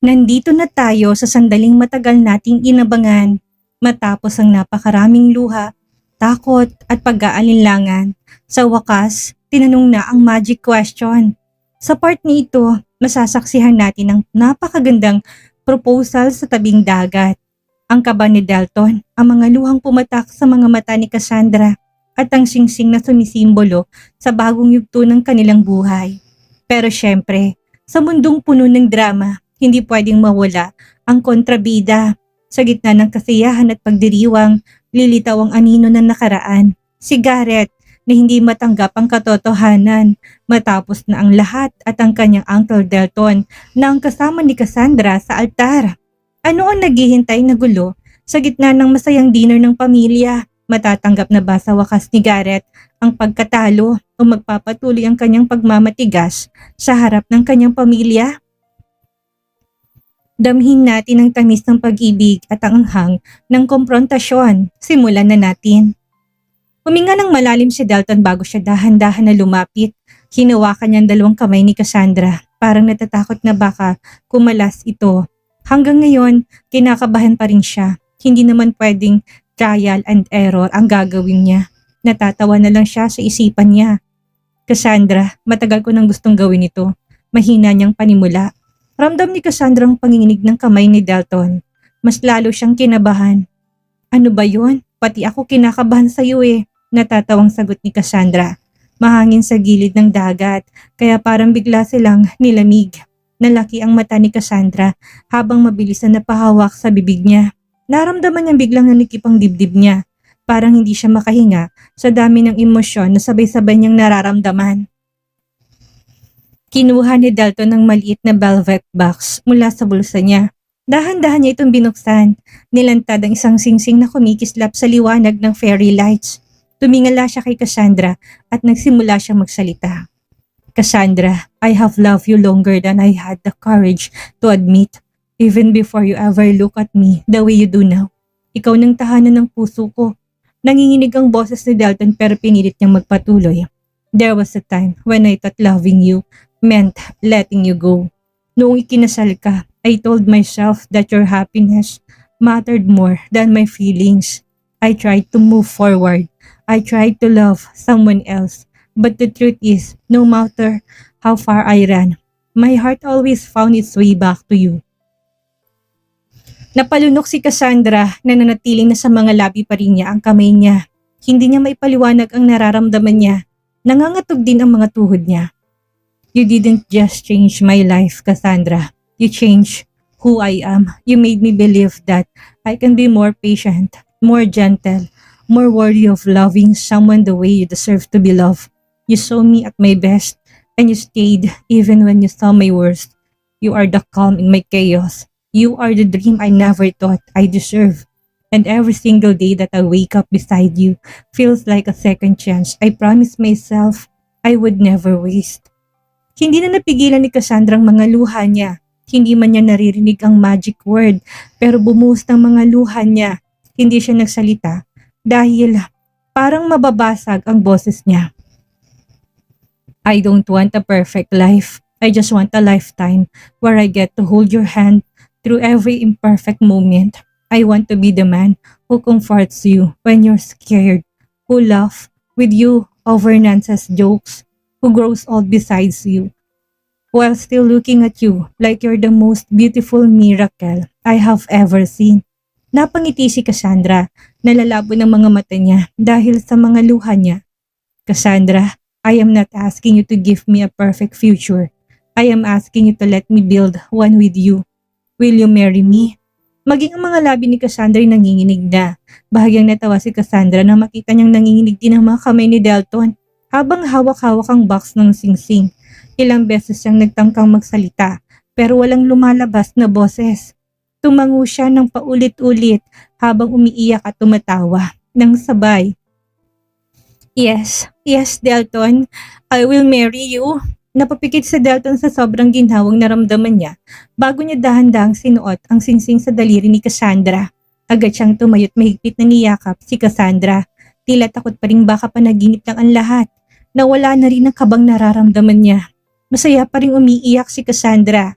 Nandito na tayo sa sandaling matagal nating inabangan matapos ang napakaraming luha, takot at pag-aalinlangan. Sa wakas, tinanong na ang magic question. Sa part ni ito, masasaksihan natin ang napakagandang proposal sa tabing dagat. Ang kaba ni Dalton, ang mga luhang pumatak sa mga mata ni Cassandra at ang singsing na sumisimbolo sa bagong yugto ng kanilang buhay. Pero syempre, sa mundong puno ng drama, hindi pwedeng mawala ang kontrabida. Sa gitna ng kasiyahan at pagdiriwang, lilitaw ang anino ng nakaraan. Si Garrett na hindi matanggap ang katotohanan matapos na ang lahat at ang kanyang Uncle Delton na ang kasama ni Cassandra sa altar. Ano ang naghihintay na gulo sa gitna ng masayang dinner ng pamilya? Matatanggap na ba sa wakas ni Garrett ang pagkatalo o magpapatuloy ang kanyang pagmamatigas sa harap ng kanyang pamilya? Damhin natin ang tamis ng pag-ibig at ang anghang ng komprontasyon. Simulan na natin. Huminga ng malalim si Dalton bago siya dahan-dahan na lumapit. Hinawakan niya ang dalawang kamay ni Cassandra. Parang natatakot na baka kumalas ito. Hanggang ngayon, kinakabahan pa rin siya. Hindi naman pwedeng trial and error ang gagawin niya. Natatawa na lang siya sa isipan niya. Cassandra, matagal ko nang gustong gawin ito. Mahina niyang panimula. Ramdam ni Cassandra ang panginginig ng kamay ni Dalton. Mas lalo siyang kinabahan. Ano ba yun? Pati ako kinakabahan sa iyo eh. Natatawang sagot ni Cassandra. Mahangin sa gilid ng dagat, kaya parang bigla silang nilamig. Nalaki ang mata ni Cassandra habang mabilis na napahawak sa bibig niya. Naramdaman niyang biglang nanikip ang dibdib niya. Parang hindi siya makahinga sa dami ng emosyon na sabay-sabay niyang nararamdaman. Kinuha ni Dalton ng maliit na velvet box mula sa bulsa niya. Dahan-dahan niya itong binuksan. Nilantad ang isang singsing na kumikislap sa liwanag ng fairy lights. Tumingala siya kay Cassandra at nagsimula siyang magsalita. Cassandra, I have loved you longer than I had the courage to admit, even before you ever look at me the way you do now. Ikaw nang tahanan ng puso ko. Nanginginig ang boses ni Dalton pero pinilit niyang magpatuloy. There was a time when I thought loving you meant letting you go. Noong ikinasal ka, I told myself that your happiness mattered more than my feelings. I tried to move forward. I tried to love someone else. But the truth is, no matter how far I ran, my heart always found its way back to you. Napalunok si Cassandra na nanatiling na sa mga labi pa rin niya ang kamay niya. Hindi niya maipaliwanag ang nararamdaman niya. Nangangatog din ang mga tuhod niya. You didn't just change my life, Cassandra. You changed who I am. You made me believe that I can be more patient, more gentle, more worthy of loving someone the way you deserve to be loved. You saw me at my best, and you stayed even when you saw my worst. You are the calm in my chaos. You are the dream I never thought I deserved. And every single day that I wake up beside you feels like a second chance I promised myself I would never waste. Hindi na napigilan ni Cassandra ang mga luha niya. Hindi man niya naririnig ang magic word, pero bumuhos ng mga luha niya. Hindi siya nagsalita dahil parang mababasag ang boses niya. I don't want a perfect life. I just want a lifetime where I get to hold your hand through every imperfect moment. I want to be the man who comforts you when you're scared, who laughs with you over nonsense jokes, who grows old besides you, while still looking at you like you're the most beautiful miracle I have ever seen. Napangiti si Cassandra, nalalabo ng mga mata niya dahil sa mga luha niya. Cassandra, I am not asking you to give me a perfect future. I am asking you to let me build one with you. Will you marry me? Maging ang mga labi ni Cassandra ay nanginginig na. Bahagyang natawa si Cassandra nang makita niyang nanginginig din ang mga kamay ni Dalton habang hawak-hawak ang box ng singsing. Ilang beses siyang nagtangkang magsalita pero walang lumalabas na boses. Tumango siya ng paulit-ulit habang umiiyak at tumatawa nang sabay. Yes, Dalton, I will marry you. Napapikit si Dalton sa sobrang ginhawang naramdaman niya bago niya dahan-dahang sinuot ang singsing sa daliri ni Cassandra. Agad siyang tumayot mahigpit na niyakap si Cassandra. Tila takot pa rin baka panaginip lang ang lahat. Nawala na rin ang kabang nararamdaman niya. Masaya pa rin umiiyak si Cassandra.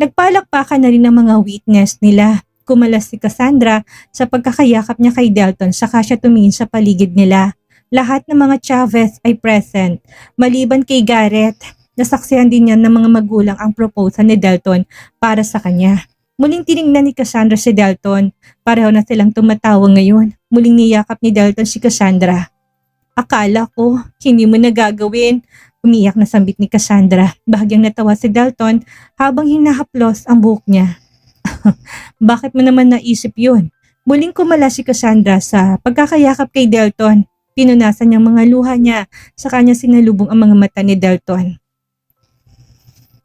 Nagpalakpakan na rin ang mga witness nila. Kumalas si Cassandra sa pagkakayakap niya kay Delton saka siya tumingin sa paligid nila. Lahat ng mga Chavez ay present, maliban kay Garrett. Nasaksihan din niya ng mga magulang ang proposal ni Delton para sa kanya. Muling tinignan ni Cassandra si Delton. Pareho na silang tumatawa ngayon. Muling niyakap ni Delton si Cassandra. Akala ko, hindi mo nagagawin. Umiyak na sambit ni Cassandra. Bahagyang natawa si Delton habang hinahaplos ang buhok niya. Bakit mo naman naisip yun? Muling kumala si Cassandra sa pagkakayakap kay Delton. Pinunasan niyang mga luha niya sa kanya sinalubong ang mga mata ni Delton.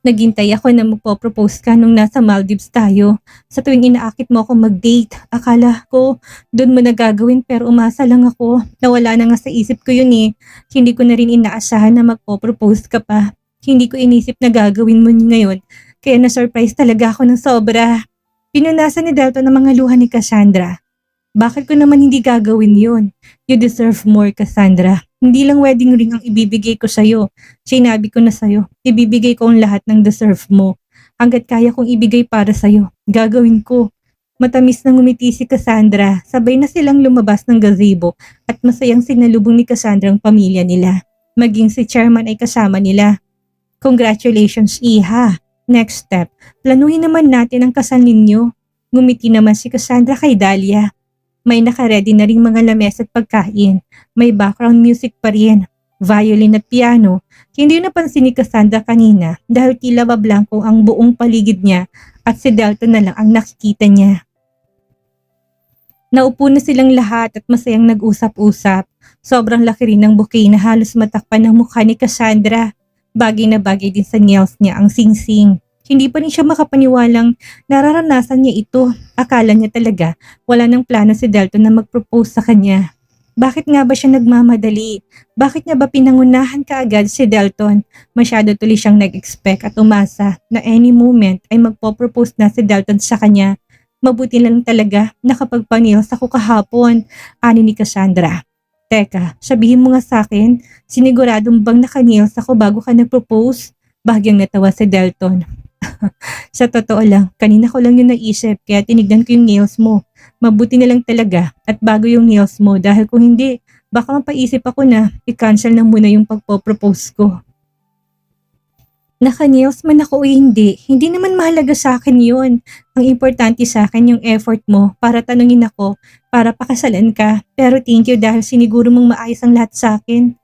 Naghintay ako na magpo-propose ka nung nasa Maldives tayo. Sa tuwing inaakit mo ako mag-date, akala ko doon mo nagagawin pero umasa lang ako. Nawala na nga sa isip ko yun eh. Hindi ko na rin inaasahan na magpo-propose ka pa. Hindi ko inisip na gagawin mo ngayon. Kaya na-surprise talaga ako ng sobra. Pinunasan ni Delton ang mga luha ni Cassandra. Bakit ko naman hindi gagawin yun? You deserve more, Cassandra. Hindi lang wedding ring ang ibibigay ko sa'yo. Sinabi ko na sa'yo, ibibigay ko ang lahat ng deserve mo. Hanggat kaya kong ibigay para sa'yo, gagawin ko. Matamis na ngumiti si Cassandra, sabay na silang lumabas ng gazebo at masayang sinalubong ni Cassandra ang pamilya nila. Maging si chairman ay kasama nila. Congratulations, Iha. Next step, planuhin naman natin ang kasal ninyo. Ngumiti naman si Cassandra kay Dahlia. May nakaredy na ring mga lamesa at pagkain. May background music pa rin. Violin at piano. Hindi napansin ni Cassandra kanina dahil tila bablangko ang buong paligid niya at si Delton na lang ang nakikita niya. Naupo na silang lahat at masayang nag-usap-usap. Sobrang laki rin ng bouquet na halos matakpan ng mukha ni Cassandra. Bagay na bagay din sa nails niya ang singsing. Hindi pa rin siya makapaniwalang nararanasan niya ito. Akala niya talaga wala nang plano si Delton na mag-propose sa kanya. Bakit nga ba siya nagmamadali? Bakit niya ba pinangunahan kaagad si Delton? Masyado tuloy siyang nag-expect at umasa na any moment ay magpo-propose na si Delton sa kanya. Mabuti lang talaga nakapagpa-nails ako kahapon, ani ni Cassandra. Teka, sabihin mo nga sa akin, siniguradong bang naka-nails ako bago ka nag-propose? Bahagyang natawa si Delton. Sa totoo lang, kanina ko lang yung naisip kaya tinignan ko yung nails mo. Mabuti na lang talaga at bago yung nails mo dahil kung hindi, baka mapaisip ako na i-cancel na muna yung pagpo-propose ko. Naka-nails man ako o hindi naman mahalaga sa akin yun. Ang importante sa akin yung effort mo para tanungin ako, para pakasalan ka. Pero thank you dahil siniguro mong maayos ang lahat sa akin.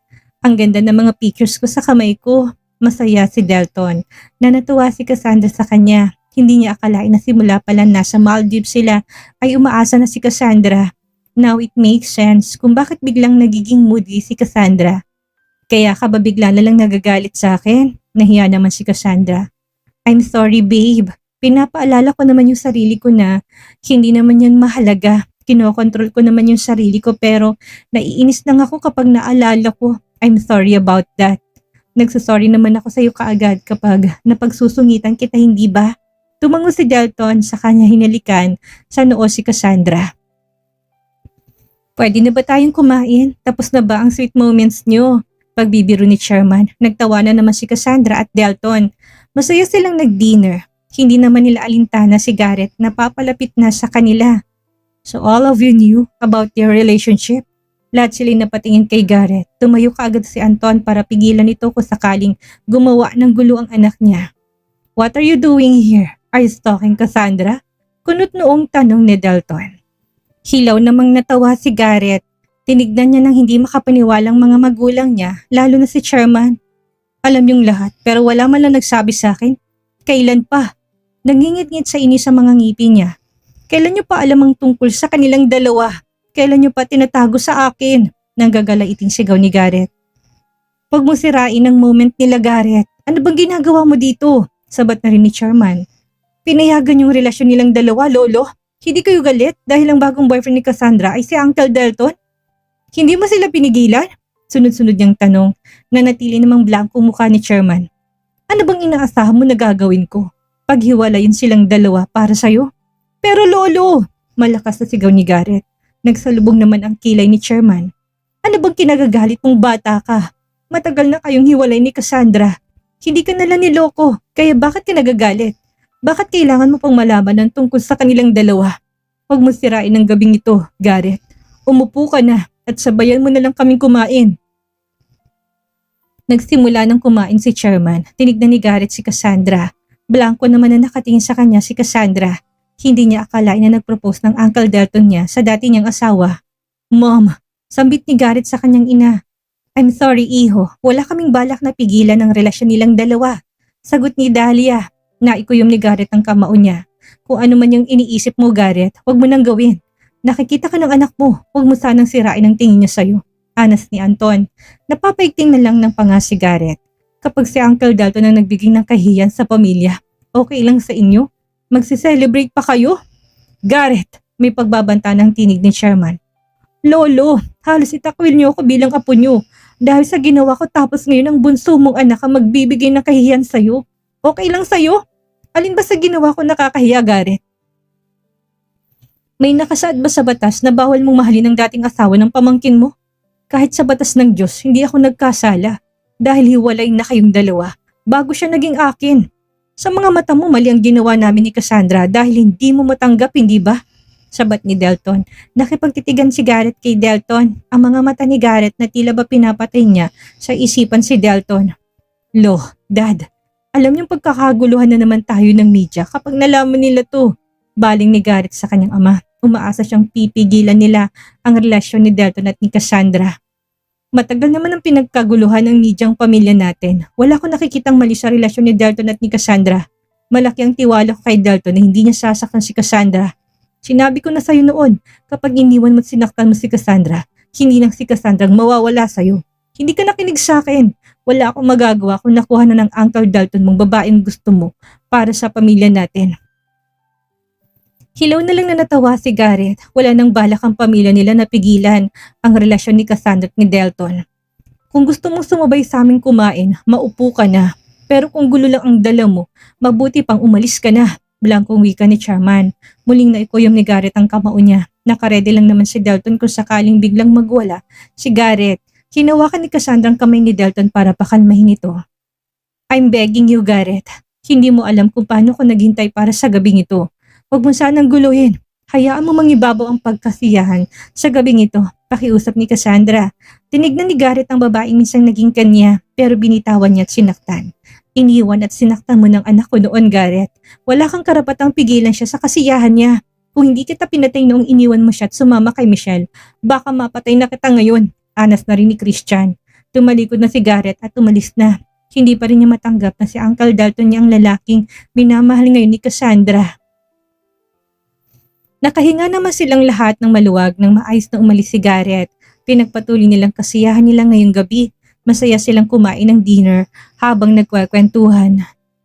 Ang ganda ng mga pictures ko sa kamay ko. Masaya si Delton na natuwa si Cassandra sa kanya. Hindi niya akalain na simula pa lang nasa Maldives sila ay umaasa na si Cassandra. Now it makes sense kung bakit biglang nagiging moody si Cassandra. Kaya ka ba bigla na lang nagagalit sa akin? Nahiya naman si Cassandra. I'm sorry babe. Pinapaalala ko naman yung sarili ko na hindi naman yan mahalaga. Kinokontrol ko naman yung sarili ko pero naiinis lang ako kapag naalala ko. I'm sorry about that. Nagsasorry naman ako sa iyo kaagad kapag napagsusungitan kita, hindi ba? Tumango si Delton sa kanya hinalikan sa noo si Cassandra. Pwede na ba tayong kumain? Tapos na ba ang sweet moments nyo? Pagbibiro ni Chairman, nagtawanan naman si Cassandra at Delton. Masaya silang nag-dinner. Hindi naman nila alintana si Garrett na papalapit na sa kanila. So all of you knew about their relationship? Lahat sila'y napatingin kay Garrett. Tumayo kaagad si Anton para pigilan ito kung sakaling gumawa ng gulo ang anak niya. What are you doing here? Are you stalking Cassandra? Kunot noong tanong ni Delton. Hilaw namang natawa si Garrett. Tinignan niya ng hindi makapaniwalang mga magulang niya, lalo na si Chairman. Alam yung lahat pero wala man lang nagsabi sa akin. Kailan pa? Nangingit-ngit sa inis sa mga ngipin niya. Kailan niyo pa alam ang tungkol sa kanilang dalawa? Kailan niyo pa tinatago sa akin? Nanggagalaiting sigaw ni Garrett. Huwag mo sirain ang moment nila, Garrett. Ano bang ginagawa mo dito? Sabat na rin ni Chairman. Pinayagan yung relasyon nilang dalawa, Lolo. Hindi kayo galit dahil ang bagong boyfriend ni Cassandra ay si Uncle Delton? Hindi mo sila pinigilan? Sunod-sunod niyang tanong na natili namang blanco mukha ni Chairman. Ano bang inaasahan mo na gagawin ko? Paghiwalayin silang dalawa para sa'yo? Pero Lolo! Malakas na sigaw ni Garrett. Nagsalubong naman ang kilay ni Chairman. Ano bang kinagagalit mong bata ka? Matagal na kayong hiwalay ni Cassandra. Hindi ka nalang niloko, kaya bakit ka nagagalit? Bakit kailangan mo pang malaman ng tungkol sa kanilang dalawa? Huwag mo sirain ang gabing ito, Gareth. Umupo ka na at sabayan mo na lang kaming kumain. Nagsimula ng kumain si Chairman. Tinignan ni Gareth si Cassandra. Blanco naman na nakatingin sa kanya si Cassandra. Hindi niya akalain na nag-propose ng Uncle Delton niya sa dati niyang asawa. Mom, sambit ni Gareth sa kanyang ina. I'm sorry, iho. Wala kaming balak na pigilan ang relasyon nilang dalawa. Sagot ni Dahlia. Naikuyom ni Gareth ang kamao niya. Kung ano man yung iniisip mo, Gareth, huwag mo nang gawin. Nakikita ka ng anak mo, huwag mo sanang sirain ang tingin niya sa'yo. Anas ni Anton. Napapaigting na lang ng panga si Gareth. Kapag si Uncle Dalton ang nagbigay ng kahiyan sa pamilya, okay lang sa inyo? Magsi-celebrate pa kayo? Gareth, may pagbabanta ng tinig ni Chairman. Lolo, halos itakwil niyo ako bilang apo niyo. Dahil sa ginawa ko tapos ngayon ang bunso mong anak ang magbibigay ng kahiyan sa'yo. Okay lang sa'yo? Alin ba sa ginawa ko nakakahiya, Gareth? May nakasaad ba sa batas na bawal mong mahalin ang dating asawa ng pamangkin mo? Kahit sa batas ng Diyos, hindi ako nagkasala. Dahil hiwalay na kayong dalawa, bago siya naging akin. Sa mga mata mo, mali ang ginawa namin ni Cassandra dahil hindi mo matanggap, hindi ba? Sabat ni Delton. Nakipagtitigan si Gareth kay Delton. Ang mga mata ni Gareth na tila ba pinapatay niya sa isipan si Delton. Lo, Dad, alam niyong pagkakaguluhan na naman tayo ng media kapag nalaman nila to. Baling ni Gareth sa kanyang ama. Umaasa siyang pipigilan nila ang relasyon ni Delton at ni Cassandra. Matagal naman ang pinagkaguluhan ng medyang pamilya natin. Wala akong nakikitang mali sa relasyon ni Delton at ni Cassandra. Malaki ang tiwala ko kay Delton na hindi niya sasaktan si Cassandra. Sinabi ko na sa'yo noon, kapag iniwan mo at sinaktan mo si Cassandra, hindi nang si Cassandra ang mawawala sa'yo. Hindi ka nakinig sa akin. Wala akong magagawa kung nakuha na ng Uncle Dalton mong babaeng gusto mo para sa pamilya natin. Hilaw na lang na natawa si Gareth. Wala nang balak ang pamilya nila na pigilan ang relasyon ni Cassandra at ni Delton. Kung gusto mong sumabay sa aming kumain, maupo ka na. Pero kung gulo lang ang dala mo, mabuti pang umalis ka na. Blankong wika ni Chairman. Muling naikuyom ni Gareth ang kamao niya. Nakaredy lang naman si Delton kung sakaling biglang magwala si Gareth. Hinawakan ni Cassandra ang kamay ni Delton para pakalmahin ito. I'm begging you, Gareth. Hindi mo alam kung paano ko naghintay para sa gabing ito. Huwag mo sanang guluhin. Hayaan mo mangibabaw ang pagkasiyahan sa gabing ito. Pakiusap ni Cassandra. Tinignan ni Gareth ang babaeng minsang naging kanya pero binitawan niya at sinaktan. Iniwan at sinaktan mo ng anak ko noon, Gareth. Wala kang karapatang pigilan siya sa kasiyahan niya. Kung hindi kita pinatay noong iniwan mo siya at sumama kay Michelle, baka mapatay na kita ngayon. Anas na rin ni Christian. Tumalikod na si Gareth at umalis na. Hindi pa rin niya matanggap na si Uncle Dalton niya ang lalaking minamahal ngayon ni Cassandra. Nakahinga naman silang lahat ng maluwag nang maayos na umalis si Gareth. Pinagpatuloy nilang kasiyahan nila ngayong gabi. Masaya silang kumain ng dinner habang nagkwekwentuhan.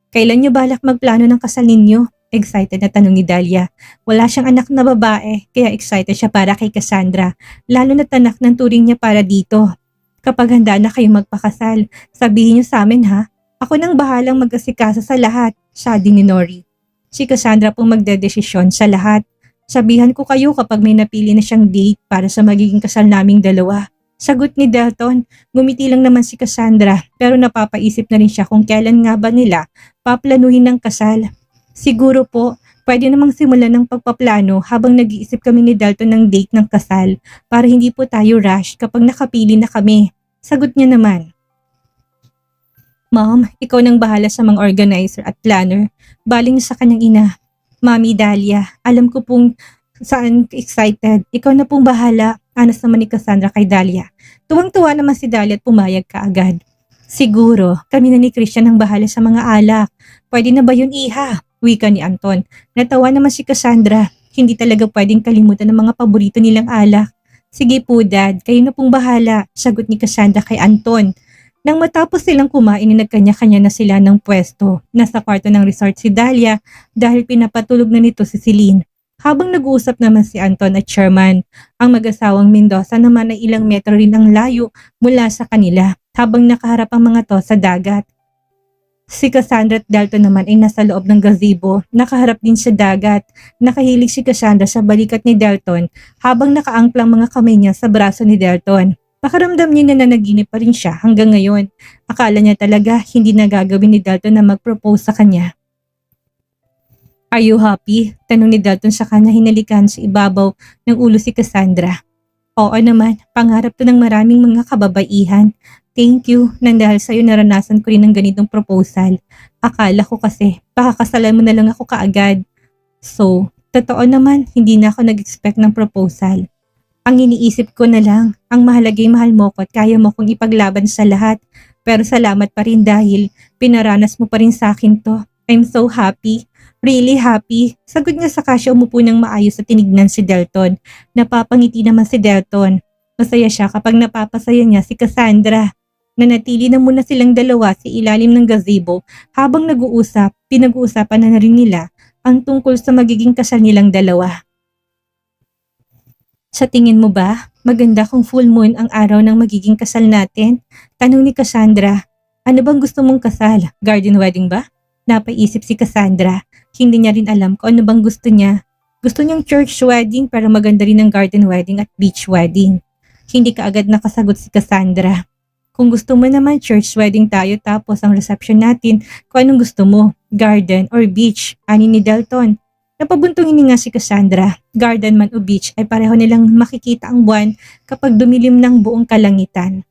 Kailan niyo balak magplano ng kasal ninyo? Excited na tanong ni Dahlia. Wala siyang anak na babae, kaya excited siya para kay Cassandra. Lalo na tanak ng turing niya para dito. Kapag handa na kayong magpakasal, sabihin niyo sa amin ha. Ako nang bahalang mag-asikasa sa lahat, sabi ni Nori. Si Cassandra pong magdedesisyon sa lahat. Sabihan ko kayo kapag may napili na siyang date para sa magiging kasal naming dalawa. Sagot ni Delton. Ngumiti lang naman si Cassandra pero napapaisip na rin siya kung kailan nga ba nila paplanuhin ng kasal. Siguro po, pwede namang simulan ng pagpaplano habang nag-iisip kami ni Dalton ng date ng kasal para hindi po tayo rush kapag nakapili na kami. Sagot niya naman. Mom, ikaw nang bahala sa mga organizer at planner. Baling sa kanyang ina. Mami Dahlia, alam ko pong saan excited. Ikaw na pong bahala. Anas naman ni Cassandra kay Dahlia. Tuwang-tuwa naman si Dahlia at pumayag kaagad. Siguro, kami na ni Christian ang bahala sa mga alak. Pwede na ba yun, iha? Wika ni Anton. Natawa naman si Cassandra. Hindi talaga pwedeng kalimutan ng mga paborito nilang alak. Sige po, Dad. Kayo na pong bahala. Sagot ni Cassandra kay Anton. Nang matapos silang kumain, nagkanya-kanya na sila ng pwesto. Nasa kwarto ng resort si Dahlia dahil pinapatulog na nito si Celine. Habang nag-uusap naman si Anton at Chairman, ang mag-asawang Mendoza naman ay ilang metro rin ang layo mula sa kanila habang nakaharap ang mga to sa dagat. Si Cassandra at Dalton naman ay nasa loob ng gazebo, nakaharap din sa dagat. Nakahilig si Cassandra sa balikat ni Dalton habang nakaangklang mga kamay niya sa braso ni Dalton. Pakaramdam niya na nanaginip pa rin siya hanggang ngayon. Akala niya talaga hindi na gagawin ni Dalton na mag-propose sa kanya. Are you happy? Tanong ni Dalton sa kanya hinalikan sa ibabaw ng ulo si Cassandra. Oo naman, pangarap to ng maraming mga kababaihan. Thank you, nang dahil sa'yo naranasan ko rin ng ganitong proposal. Akala ko kasi, pakakasalan mo na lang ako kaagad. So, totoo naman, hindi na ako nag-expect ng proposal. Ang iniisip ko na lang, ang mahalagay mahal mo ko at kaya mo kong ipaglaban sa lahat. Pero salamat pa rin dahil pinaranas mo pa rin sa akin to. I'm so happy. Really happy. Sagot niya saka siya umupo ng maayos at tinignan si Delton. Napapangiti naman si Delton. Masaya siya kapag napapasaya niya si Cassandra. Nanatili na muna silang dalawa sa ilalim ng gazebo habang nag-uusap, pinag-uusapan na rin nila ang tungkol sa magiging kasal nilang dalawa. Sa tingin mo ba, maganda kung full moon ang araw ng magiging kasal natin? Tanong ni Cassandra. Ano bang gusto mong kasal? Garden wedding ba? Napaisip si Cassandra. Hindi niya rin alam kung ano bang gusto niya. Gusto niyang church wedding pero maganda rin ang garden wedding at beach wedding. Hindi kaagad nakasagot si Cassandra. Kung gusto mo naman church wedding tayo tapos ang reception natin kung anong gusto mo, garden or beach, ani ni Dalton. Napabuntong hininga si Cassandra. Garden man o beach ay pareho nilang makikita ang buwan kapag dumilim ng buong kalangitan.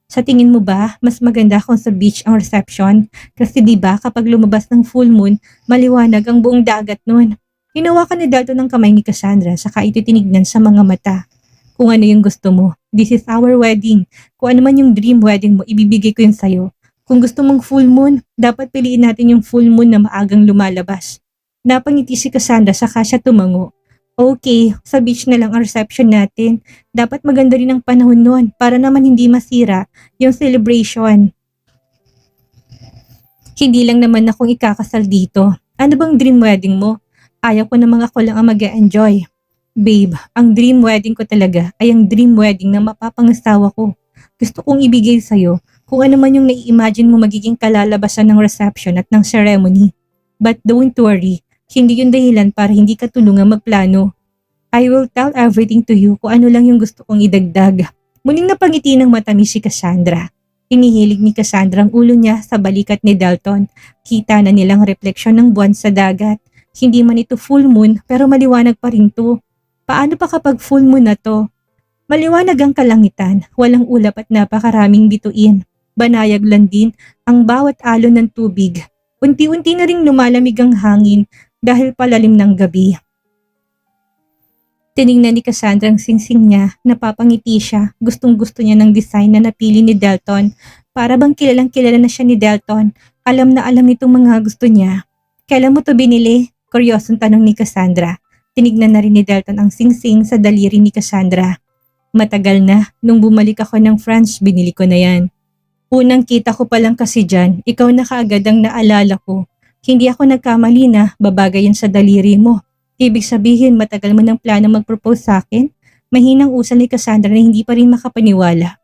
Sa tingin mo ba, mas maganda kung sa beach ang reception? Kasi di ba kapag lumabas ng full moon, maliwanag ang buong dagat nun. Hinawakan ni Dalton ng kamay ni Cassandra saka ito tinignan sa mga mata. Kung ano yung gusto mo. This is our wedding. Kung ano man yung dream wedding mo, ibibigay ko yun sa'yo. Kung gusto mong full moon, dapat piliin natin yung full moon na maagang lumalabas. Napangiti si Cassandra saka siya tumango. Okay, sa beach na lang ang reception natin. Dapat maganda rin ang panahon noon para naman hindi masira yung celebration. Hindi lang naman akong ikakasal dito. Ano bang dream wedding mo? Ayaw ko namang ako lang ang mag-enjoy. Babe, ang dream wedding ko talaga ay ang dream wedding na mapapangasawa ko. Gusto kong ibigay sa'yo kung ano man yung nai-imagine mo magiging kalalabasan ng reception at ng ceremony. But don't worry, hindi yun dahilan para hindi ka tulungan magplano. I will tell everything to you kung ano lang yung gusto kong idagdag. Muling napangiti ng matamis si Cassandra. Inihilig ni Cassandra ang ulo niya sa balikat ni Dalton. Kita na nilang refleksyon ng buwan sa dagat. Hindi man ito full moon pero maliwanag pa rin to. Paano pa kapag full moon na to? Maliwanag ang kalangitan, walang ulap at napakaraming bituin. Banayag lang din ang bawat alon ng tubig. Unti-unti na ring lumalamig ang hangin dahil palalim ng gabi. Tinignan ni Cassandra ang singsing niya, napapangiti siya, gustong-gusto niya ng design na napili ni Dalton. Para bang kilalang kilala na siya ni Dalton, alam na alam nitong mga gusto niya. Kailan mo to binili? Kuryosong tanong ni Cassandra. Tinignan na rin ni Dalton ang singsing sa daliri ni Cassandra. Matagal na, nung bumalik ako ng France, binili ko na yan. Unang kita ko pa lang kasi dyan, ikaw na kaagad ang naalala ko. Hindi ako nagkamali na babagay yan sa daliri mo. Ibig sabihin matagal mo ng plano mag-propose sa akin? Mahinang usal ni Cassandra na hindi pa rin makapaniwala.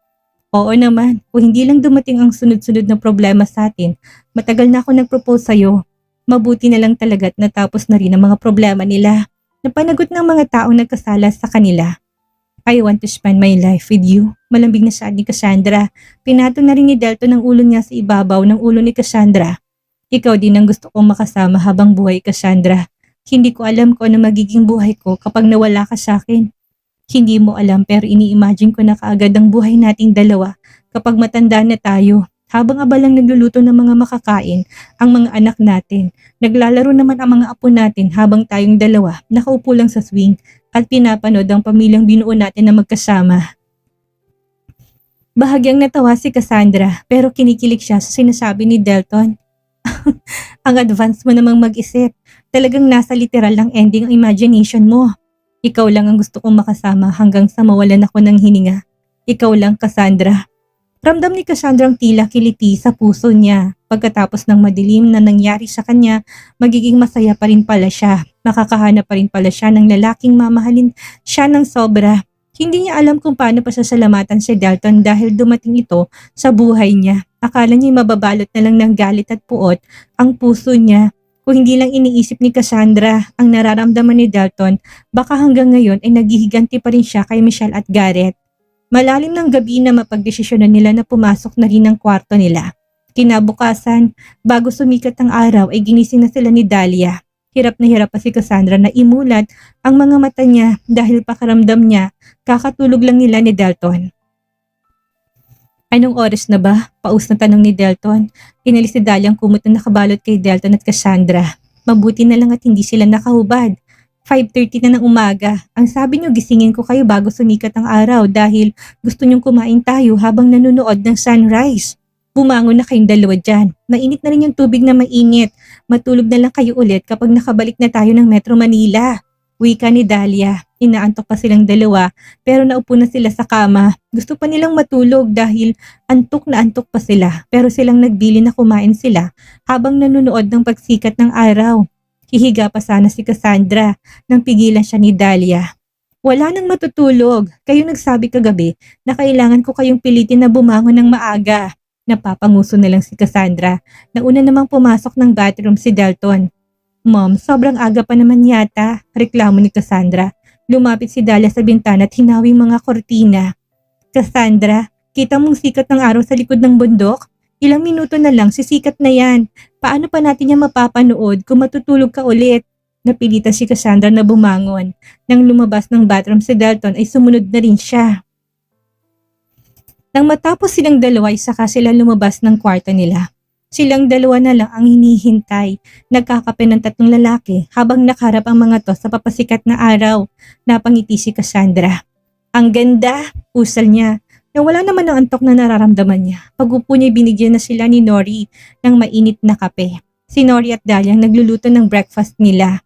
Oo naman, kung hindi lang dumating ang sunod-sunod na problema sa atin, matagal na ako nag-propose sa'yo. Mabuti na lang talaga at natapos na rin ang mga problema nila. Napanagot ng mga taong nagkasala sa kanila. I want to spend my life with you. Malambing na saad ni Cassandra. Pinatong na rin ni Dalton ang ulo niya sa ibabaw ng ulo ni Cassandra. Ikaw din ang gusto kong makasama habang buhay, Cassandra. Hindi ko alam kung ano magiging buhay ko kapag nawala ka sa akin. Hindi mo alam pero ini-imagine ko na kaagad ang buhay nating dalawa kapag matanda na tayo. Habang abalang nagluluto ng mga makakain ang mga anak natin, naglalaro naman ang mga apo natin habang tayong dalawa nakaupo lang sa swing at pinapanood ang pamilyang binuo natin na magkasama. Bahagyang natawa si Cassandra pero kinikilig siya sa sinasabi ni Dalton. Ang advance mo namang mag-isip. Talagang nasa literal lang ending ang imagination mo. Ikaw lang ang gusto kong makasama hanggang sa mawalan ako ng hininga. Ikaw lang, Cassandra. Ramdam ni Cassandra ang tila kiliti sa puso niya. Pagkatapos ng madilim na nangyari sa kanya, magiging masaya pa rin pala siya. Makakahanap pa rin pala siya ng lalaking mamahalin siya ng sobra. Hindi niya alam kung paano pasasalamatan si Dalton dahil dumating ito sa buhay niya. Akala niya mababalot na lang ng galit at puot ang puso niya. Kung hindi lang iniisip ni Cassandra ang nararamdaman ni Dalton, baka hanggang ngayon ay naghihiganti pa rin siya kay Michelle at Garrett. Malalim ng gabi na mapagdesisyonan nila na pumasok na rin ang kwarto nila. Kinabukasan, bago sumikat ang araw ay ginising na sila ni Dahlia. Hirap na hirap pa si Cassandra na imulat ang mga mata niya dahil pakaramdam niya kakatulog lang nila ni Delton. Anong oras na ba? Paus na tanong ni Delton. Inalis ni Dahlia ang kumot na nakabalot kay Delton at Cassandra. Mabuti na lang at hindi sila nakahubad. 5:30 na ng umaga. Ang sabi niyo gisingin ko kayo bago sumikat ang araw dahil gusto niyong kumain tayo habang nanonood ng sunrise. Bumangon na kayong dalawa dyan. Mainit na rin yung tubig na mainit. Matulog na lang kayo ulit kapag nakabalik na tayo ng Metro Manila. Wika ni Dahlia. Inaantok pa silang dalawa pero naupo na sila sa kama. Gusto pa nilang matulog dahil antok na antok pa sila pero silang nagbili na kumain sila habang nanonood ng pagsikat ng araw. Hihiga pa sana si Cassandra nang pigilan siya ni Dahlia. Wala nang matutulog. Kayo nagsabi kagabi na kailangan ko kayong pilitin na bumangon ng maaga. Napapanguso na lang si Cassandra. Nauna namang pumasok ng bathroom si Delton. Mom, sobrang aga pa naman yata, reklamo ni Cassandra. Lumapit si Dahlia sa bintana at hinawing mga kortina. Cassandra, kita mong sikat ng araw sa likod ng bundok? Ilang minuto na lang, sisikat na yan. Paano pa natin yan mapapanood kung matutulog ka ulit? Napilitan si Cassandra na bumangon. Nang lumabas ng bathroom si Delton ay sumunod na rin siya. Nang matapos silang dalawa ay saka sila lumabas ng kwarto nila. Silang dalawa na lang ang hinihintay. Nagkakape ng 3 lalaki habang nakaharap ang mga to sa papasikat na araw. Napangiti si Cassandra. Ang ganda, usal niya. Na wala naman ang antok na nararamdaman niya. Pag-upo niya binigyan na sila ni Nori ng mainit na kape. Si Nori at Dahlia ang nagluluto ng breakfast nila.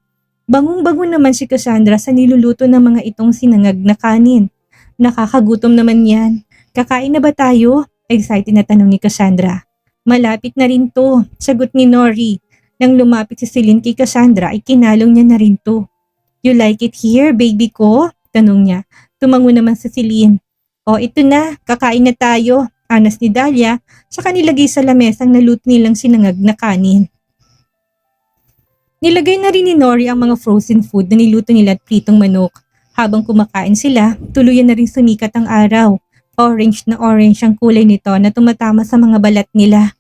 Bangong-bango naman si Cassandra sa niluluto ng mga itong sinangag na kanin. Nakakagutom naman yan. Kakain na ba tayo? Excited na tanong ni Cassandra. Malapit na rin to, sagot ni Nori. Nang lumapit si Celine kay Cassandra ay kinalong niya na rin to. You like it here, baby ko? Tanong niya. Tumango naman si Celine. O ito na, kakain na tayo. Anas ni Dahlia sa kanilagay sa lamesang naluto nilang sinangag na kanin. Nilagay na rin ni Nori ang mga frozen food na niluto nila at pritong manok. Habang kumakain sila, tuluyan na rin sumikat ang araw. Orange na orange ang kulay nito na tumatama sa mga balat nila.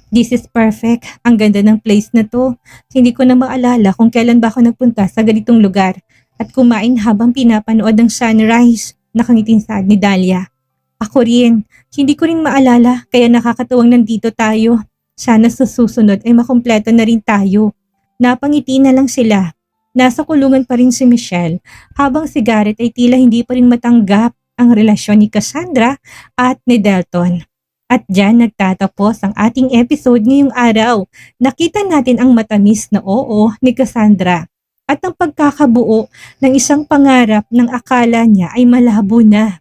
This is perfect. Ang ganda ng place na to. Hindi ko na maalala kung kailan ba ako nagpunta sa ganitong lugar at kumain habang pinapanood ng sunrise. Nakangiting saad ni Dahlia. Ako rin. Hindi ko rin maalala kaya nakakatuwang nandito tayo. Sana sa susunod ay makumpleto na rin tayo. Napangiti na lang sila. Nasa kulungan pa rin si Michelle habang si Garrett ay tila hindi pa rin matanggap ang relasyon ni Cassandra at ni Delton. At dyan nagtatapos ang ating episode ngayong araw. Nakita natin ang matamis na oo ni Cassandra at ang pagkakabuo ng isang pangarap ng akala niya ay malabo na.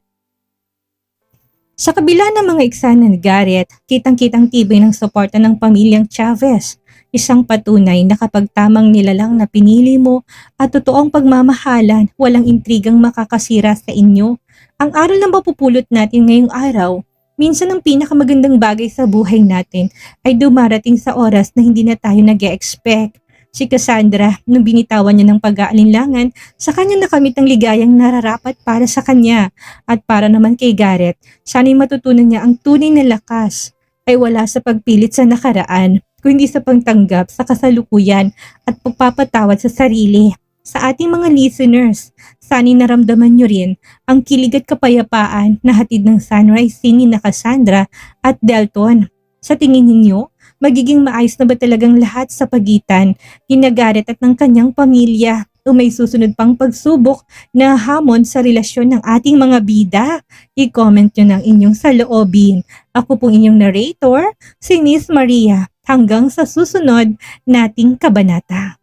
Sa kabila ng mga eksena ni Garrett, kitang-kitang tibay ng suporta ng pamilyang Chavez. Isang patunay na kapag tamang nilalang na pinili mo at totoong pagmamahalan, walang intrigang makakasira sa inyo. Ang aral na mapupulot natin ngayong araw, minsan ang pinakamagandang bagay sa buhay natin ay dumarating sa oras na hindi na tayo nag-e-expect. Si Cassandra, nung binitawan niya ng pag-aalinlangan, sa kanya nakamit ang ligayang nararapat para sa kanya. At para naman kay Garrett, sana'y matutunan niya ang tunay na lakas ay wala sa pagpilit sa nakaraan, kundi sa pagtanggap sa kasalukuyan at pagpapatawad sa sarili. Sa ating mga listeners, sana'y naramdaman nyo rin ang kilig at kapayapaan na hatid ng sunrise scene ni Cassandra at Delton. Sa tingin ninyo, magiging maayos na ba talagang lahat sa pagitan ni Garrett at ng kanyang pamilya? O may susunod pang pagsubok na hamon sa relasyon ng ating mga bida? I-comment nyo ng inyong saloobin. Ako pong inyong narrator, si Miss Maria. Hanggang sa susunod nating kabanata.